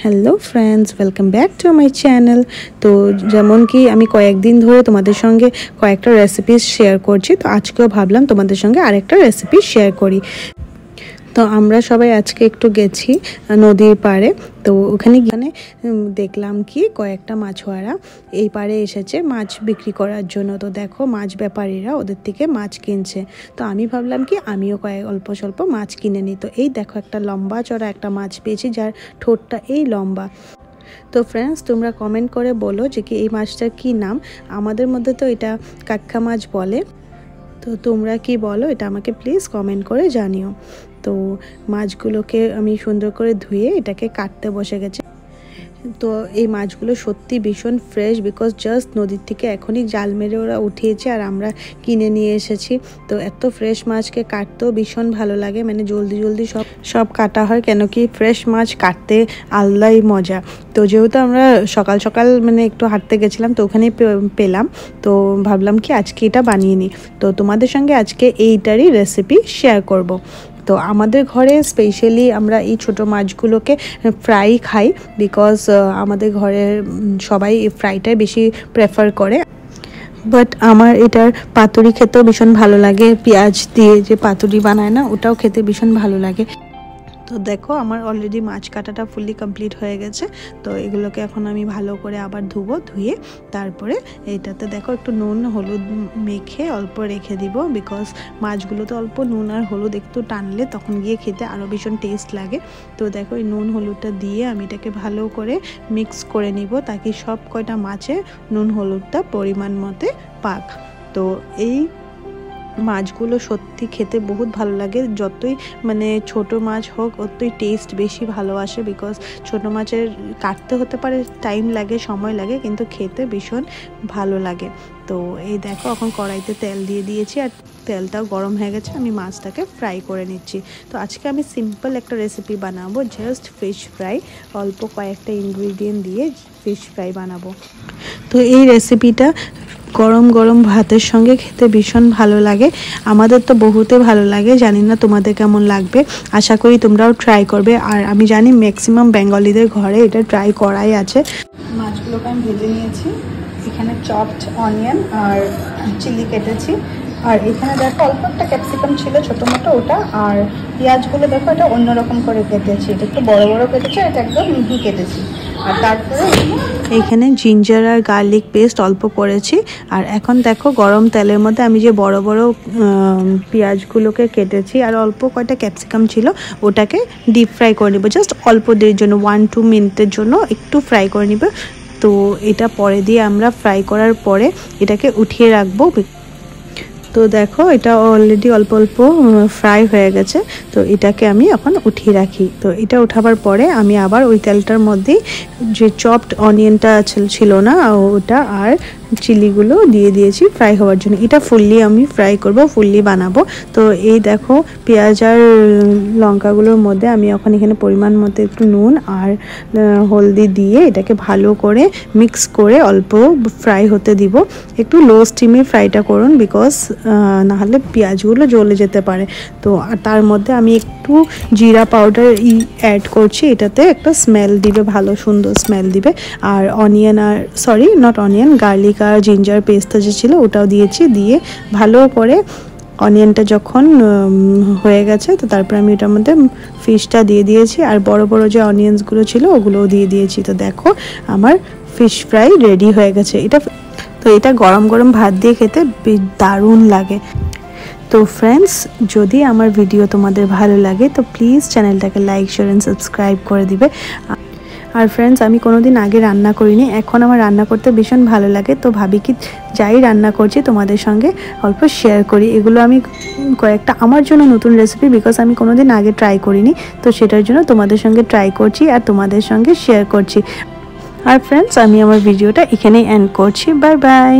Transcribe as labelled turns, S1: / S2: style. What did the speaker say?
S1: Hello friends, welcome back to my channel. তো যেমন কি আমি কয়েকদিন ধরে তোমাদের সঙ্গে কয়েকটা রেসিপি শেয়ার করছি, তো আজকেও ভাবলাম তোমাদের সঙ্গে আরেকটা রেসিপি শেয়ার করি। তো আমরা সবাই আজকে একটু গেছি নদীর পাড়ে। তো ওখানে দেখলাম কি কয়েকটা মাছওয়ারা এই পাড়ে এসেছে মাছ বিক্রি করার জন্য। তো দেখো মাছ ব্যাপারীরা ওদের থেকে মাছ কিনছে। তো আমি ভাবলাম কি আমিও অল্প স্বল্প মাছ কিনে নিই। তো এই দেখো একটা লম্বা চড়া একটা মাছ পেয়েছি যার ঠোঁটটা এই লম্বা। তো ফ্রেন্ডস, তোমরা কমেন্ট করে বলো যে কি এই মাছটার কি নাম। আমাদের মধ্যে তো এটা কাটকা মাছ বলে, তো তোমরা কি বলো এটা আমাকে প্লিজ কমেন্ট করে জানিও। তো মাছগুলোকে আমি সুন্দর করে ধুয়ে এটাকে কাটতে বসে গেছি। তো এই মাছগুলো সত্যি ভীষণ ফ্রেশ, বিকজ জাস্ট নদীর থেকে এখনই জাল মেরে ওরা উঠিয়েছে আর আমরা কিনে নিয়ে এসেছি। তো এত ফ্রেশ মাছকে কাটতেও ভীষণ ভালো লাগে, মানে জলদি জলদি সব কাটা হয়, কেন কি ফ্রেশ মাছ কাটতে আলাদাই মজা। তো যেহেতু আমরা সকাল সকাল মানে একটু হাঁটতে গেছিলাম, তো ওখানে পেলাম, তো ভাবলাম কি আজকে এটা বানিয়ে নিই। তো তোমাদের সঙ্গে আজকে এইটারই রেসিপি শেয়ার করব। তো আমাদের ঘরে স্পেশালি আমরা এই ছোটো মাছগুলোকে ফ্রাই খাই, বিকজ আমাদের ঘরে সবাই ফ্রাইটাই বেশি প্রেফার করে। বাট আমার এটার পাতুরি খেতেও ভীষণ ভালো লাগে, পেঁয়াজ দিয়ে যে পাতুরি বানায় না, ওটাও খেতে ভীষণ ভালো লাগে। তো দেখো আমার অলরেডি মাছ কাটাটা ফুললি কমপ্লিট হয়ে গেছে। তো এগুলোকে এখন আমি ভালো করে আবার ধুয়ে তারপরে এটাতে দেখো একটু নুন হলুদ মেখে অল্প রেখে দিব, বিকজ মাছগুলোতে অল্প নুন আর হলুদ একটু টানলে তখন গিয়ে খেতে আরও ভীষণ টেস্ট লাগে। তো দেখো এই নুন হলুদটা দিয়ে আমি এটাকে ভালো করে মিক্স করে নিব, তাকে সব কয়টা মাছে নুন হলুদটা পরিমাণ মতে পাক। তো এই মাছগুলো সত্যি খেতে বহুত ভালো লাগে, যতই মানে ছোট মাছ হোক অতই টেস্ট বেশি ভালো আসে, বিকজ ছোট মাছের কাটতে হতে পারে টাইম লাগে, সময় লাগে, কিন্তু খেতে ভীষণ ভালো লাগে। তো এই দেখো এখন কড়াইতে তেল দিয়ে দিয়েছি আর তেলটাও গরম হয়ে গেছে, আমি মাছটাকে ফ্রাই করে নিচ্ছি। তো আজকে আমি সিম্পল একটা রেসিপি বানাবো, জাস্ট ফিশ ফ্রাই, অল্প কয়েকটা ইনগ্রিডিয়েন্ট দিয়ে ফিশ ফ্রাই বানাবো। তো এই রেসিপিটা গরম গরম ভাতের সঙ্গে খেতে ভীষণ ভালো লাগে, আমাদের তো বহুতে ভালো লাগে, জানি না তোমাদের কেমন লাগবে। আশা করি তোমরাও ট্রাই করবে, আর আমি জানি ম্যাক্সিমাম বেঙ্গলিদের ঘরে এটা ট্রাই করাই আছে। মাছগুলোকে আমি ভেজে নিয়েছি, এখানে চপড অনিয়ন আর চিলি কেটেছি, আর এখানে দেখো অল্প একটা ক্যাপসিকাম ছিল ছোটো মোটো ওটা, আর পেঁয়াজগুলো দেখো এটা অন্যরকম করে কেটেছি, এটা একটু বড় বড় কেটেছি, এটা একদম মিহি কেটেছি। আর তারপরে এখানে জিঞ্জার আর গার্লিক পেস্ট অল্প করেছি। আর এখন দেখো গরম তেলের মধ্যে আমি যে বড় বড় পেঁয়াজগুলোকে কেটেছি আর অল্প কয়টা ক্যাপসিকাম ছিল ওটাকে ডিপ ফ্রাই করে নেবো, জাস্ট অল্প দেরির জন্য 1-2 মিনিটের জন্য একটু ফ্রাই করে নেব। তো এটা পরে দিয়ে আমরা ফ্রাই করার পরে এটাকে উঠিয়ে রাখবো। তো দেখো এটা অলরেডি অল্প অল্প ফ্রাই হয়ে গেছে, তো এটাকে আমি এখন উঠিয়ে রাখি। তো এটা উঠাবার পরে আমি আবার ওই তেলটার মধ্যেই যে চপড অনিয়নটা ছিল না ওটা আর চিলিগুলো দিয়ে দিয়েছি ফ্রাই হওয়ার জন্য। এটা ফুললি আমি ফ্রাই করব, ফুললি বানাবো। তো এই দেখো পেঁয়াজ আর লঙ্কাগুলোর মধ্যে আমি এখন এখানে পরিমাণ মতো একটু নুন আর হলদি দিয়ে এটাকে ভালো করে মিক্স করে অল্প ফ্রাই হতে দিব। একটু লো স্টিমে ফ্রাইটা করুন, বিকজ নাহলে পেঁয়াজগুলো জ্বলে যেতে পারে। তো আর তার মধ্যে আমি একটু জিরা পাউডার অ্যাড করছি, এটাতে একটা স্মেল দিবে, ভালো সুন্দর স্মেল দিবে। আর অনিয়ন আর নট অনিয়ন, গার্লিক আর জিঞ্জার পেস্টটা যে ছিল ওটাও দিয়েছি, দিয়ে ভালো করে অনিয়নটা যখন হয়ে গেছে তো তারপর আমি এটার মধ্যে ফিশটা দিয়ে দিয়েছি, আর বড় বড় যে অনিয়নসগুলো ছিল ওগুলোও দিয়ে দিয়েছি। তো দেখো আমার ফিশ ফ্রাই রেডি হয়ে গেছে। এটা গরম গরম ভাত দিয়ে খেতে দারুণ লাগে। তো ফ্রেন্ডস, যদি আমার ভিডিও তোমাদের ভালো লাগে তো প্লিজ চ্যানেলটাকে লাইক শেয়ার এন্ড সাবস্ক্রাইব করে দিবে। আর ফ্রেন্ডস, আমি কোনোদিন আগে রান্না করিনি, এখন আমার রান্না করতে ভীষণ ভালো লাগে। তো ভাবি কি যাই রান্না করছি তোমাদের সঙ্গে অল্প শেয়ার করি। এগুলো আমি কয়েকটা আমার জন্য নতুন রেসিপি, বিকজ আমি কোনোদিন আগে ট্রাই করিনি, তো সেটার জন্য তোমাদের সঙ্গে ট্রাই করছি আর তোমাদের সঙ্গে শেয়ার করছি। আর ফ্রেন্ডস, আমি আমার ভিডিওটা এখানেই এন্ড করছি। Bye bye.